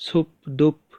ژھوٚپ دوٚپ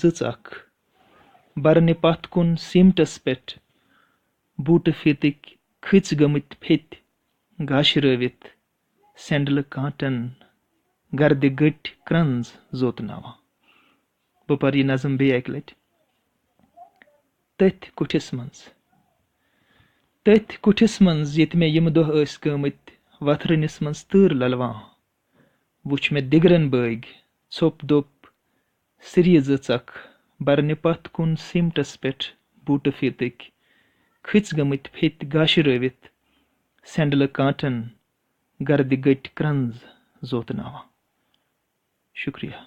زٕژ اکھ برنہِ پتھ کُن سیٖمٹس پٮ۪ٹھ بوٗٹہٕ فیٖتٕکۍ کھٔژۍ گٔمٕتۍ پھیٚتۍ گاشرٲوِتھ سینڈلہٕ کانٹن گردِ گٔٹۍ کرنٛز زوتناوان بہٕ پرٕ یہِ نظم بیٚیہِ اکہِ لٹہِ تٔتھۍ کُٹھِس منٛز تٔتھۍ کُٹھِس منٛز ییٚتہِ مےٚ یِم دۄہ ٲسۍ گٲمٕتۍ وتھرٕنِس منٛز تۭر للوان وُچھ مےٚ دِگرن بٲگۍ ژھوٚپ دوٚپ سِریہِ زٕژ اکھ برنہِ پتھ کُن سیٖمٹس پٮ۪ٹھ بوٗٹہٕ فیٖتٕکۍ کھٔژۍ گٔمٕتۍ پھیٚتۍ گاشرٲوِتھ سینڈلہٕ کانٹن گردِ گٔٹۍ کرنٛز زوتناوان شُکریہ